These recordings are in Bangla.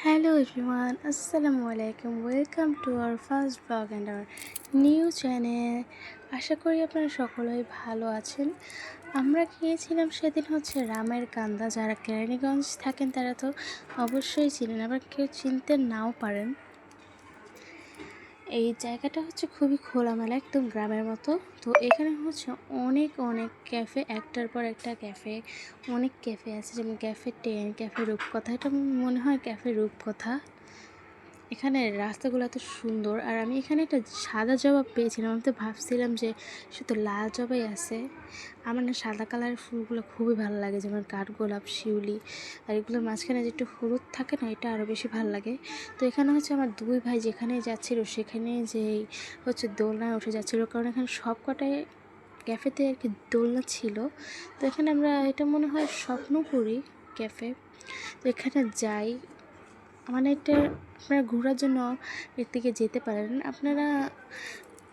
Hello everyone, Assalamu alaikum. Welcome to our first vlog and our new channel. আশা করি আপনারা সকলেই ভালো আছেন। আমরা গিয়েছিলাম সেদিন রামের কান্দা। যারা কেরানীগঞ্জ থাকেন তারা তো অবশ্যই চিনেন, আবার কেউ চিনতে নাও পারেন। এই জায়গাটা খুবই খোলামেলা, একদম গ্রামের মতো। তো এখানে অনেক অনেক ক্যাফে, একটার পর একটা ক্যাফে, অনেক ক্যাফে আছে, যেমন ক্যাফে 10, ক্যাফে রূপকথা। এটা মনে হয় ক্যাফে রূপকথা। এখানে রাস্তাগুলো এত সুন্দর। আর আমি এখানে একটা সাদা জবা পেয়েছিলাম। আমি তো ভাবছিলাম যে শুধু লাল জবাই আছে। আমার না সাদা কালারের ফুলগুলো খুবই ভালো লাগে, যেমন কাঠগোলাপ, শিউলি। আর এগুলোর মাঝখানে যে একটু হলুদ থাকে না, এটা আরও বেশি ভালো লাগে। তো এখানে আমার দুই ভাই যেখানে যাচ্ছিল সেখানে যেই দোলনায় উঠে যাচ্ছিলো, কারণ এখানে সব কটাই ক্যাফেতে আর কি দোলনা ছিল। তো এখানে আমরা, এটা মনে হয় স্বপ্নপুরী ক্যাফে। তো এখানে যাই, মানে এটা আপনারা ঘোরার জন্য এর থেকে যেতে পারেন। আপনারা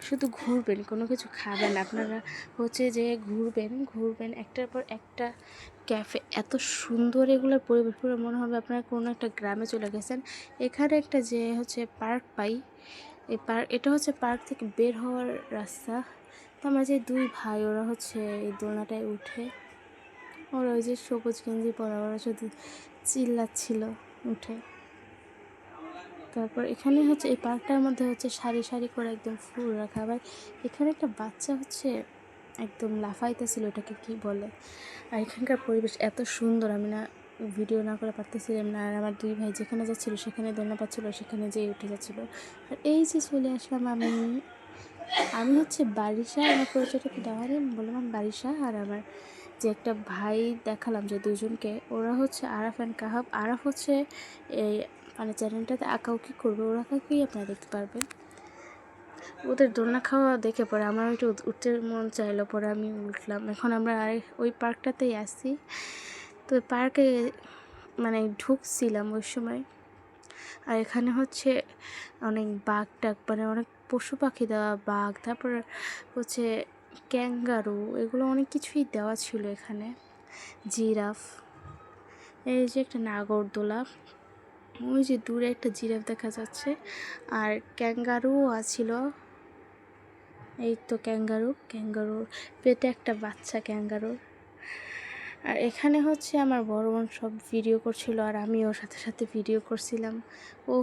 শুধু ঘুরবেন, কোনো কিছু খাবেন। আপনারা যে ঘুরবেন একটার পর একটা ক্যাফে। এত সুন্দর এগুলোর পরিবেশ, পুরো মনে হবে আপনারা কোনো একটা গ্রামে চলে গেছেন। এখানে একটা যে পার্ক পাই, এই পার্ক, এটা পার্ক থেকে বের হওয়ার রাস্তা। তো আমার যে দুই ভাই, ওরা এই দোলনাটায় উঠে, ওরা ওই যে সবুজ গেঞ্জি পরা, ওরা শুধু চিল্লাচ্ছিল উঠে। তারপর এখানে এই পার্কটার মধ্যে সারি সারি করে একদম ফুল রাখা। আবার এখানে একটা বাচ্চা একদম লাফাইতেছিল, এটাকে কি বলে। আর এখানকার পরিবেশ এত সুন্দর, আমি না ভিডিও না করে পারতেছিলাম না। আর আমার দুই ভাই যেখানে যাচ্ছিলো সেখানে দোলনা পাচ্ছিলো, সেখানে যেয়ে উঠে যাচ্ছিলো। আর এই যে চলে আসলাম আমি বারিশা, আমার পরিচয়টাকে দেওয়া নেই, বললাম আমি বারিশা। আর আমার যে একটা ভাই দেখালাম, যে দুজনকে, ওরা আরাফ অ্যান্ড কাহাব। আরাফ এই মানে চ্যানেলটাতে আঁকাউকি করবে, ওর আঁকাউকি আপনারা দেখতে পারবেন। ওদের দোলনা খাওয়া দেখে পরে আমার একটু উঠতে মন চাইলো, পরে আমি উঠলাম। এখন আমরা ওই পার্কটাতেই আসি। তো পার্কে মানে ঢুকছিলাম ওই সময়। আর এখানে অনেক বাঘ টাক, মানে অনেক পশু পাখি দেওয়া, বাঘ, তারপর ক্যাঙ্গারু, এগুলো অনেক কিছুই দেওয়া ছিল এখানে। জিরাফ, এই যে একটা নাগরদোলা, ওই যে দূরে একটা জিরাফ দেখা যাচ্ছে। আর ক্যাঙ্গারুও আছিল, এই তো ক্যাঙ্গারুর পেটে একটা বাচ্চা ক্যাঙ্গারুর। আর এখানে আমার বড় বোন সব ভিডিও করছিল, আর আমি ওর সাথে সাথে ভিডিও করছিলাম। ও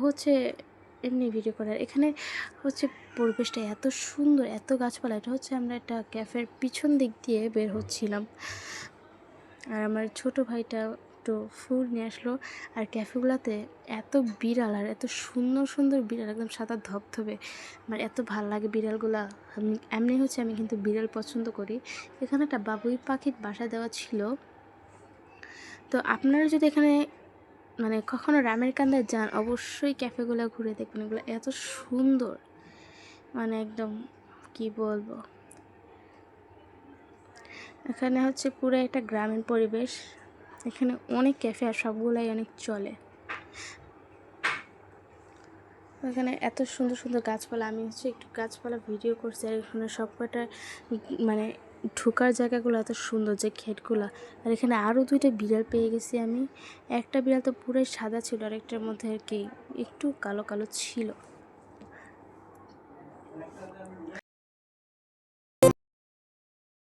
এমনি ভিডিও করে। আর এখানে পরিবেশটা এত সুন্দর, এত গাছপালা। এটা আমরা একটা ক্যাফের পিছন দিক দিয়ে বের হচ্ছিলাম। আর আমার ছোট ভাইটা একটু ফুল নিয়ে আসলো। আর ক্যাফেগুলোতে এত বিড়াল, আর এত সুন্দর সুন্দর বিড়াল, একদম সাদা ধবধবে। আমার এত ভাল লাগে বিড়ালগুলা। এমনি আমি কিন্তু বিড়াল পছন্দ করি। এখানে একটা বাবুই পাখির বাসা দেওয়া ছিল। তো আপনারা যদি এখানে মানে কখনো রামের কান্দায় যান, অবশ্যই ক্যাফেগুলো ঘুরে দেখবেন। এগুলো এত সুন্দর, মানে একদম কি বলবো। এখানে পুরো একটা গ্রামীণ পরিবেশ। এখানে অনেক ক্যাফে, আর সবগুলাই অনেক চলে। এখানে এত সুন্দর সুন্দর গাছপালা। আমি একটু গাছপালা ভিডিও করছি। আর এখানে সবকটা মানে ঢোকার জায়গাগুলো এত সুন্দর, যে ক্ষেতগুলো। আর এখানে আরও দুইটা বিড়াল পেয়ে গেছি আমি। একটা বিড়াল তো পুরোই সাদা ছিল, আর একটার মধ্যে আর কি একটু কালো কালো ছিল।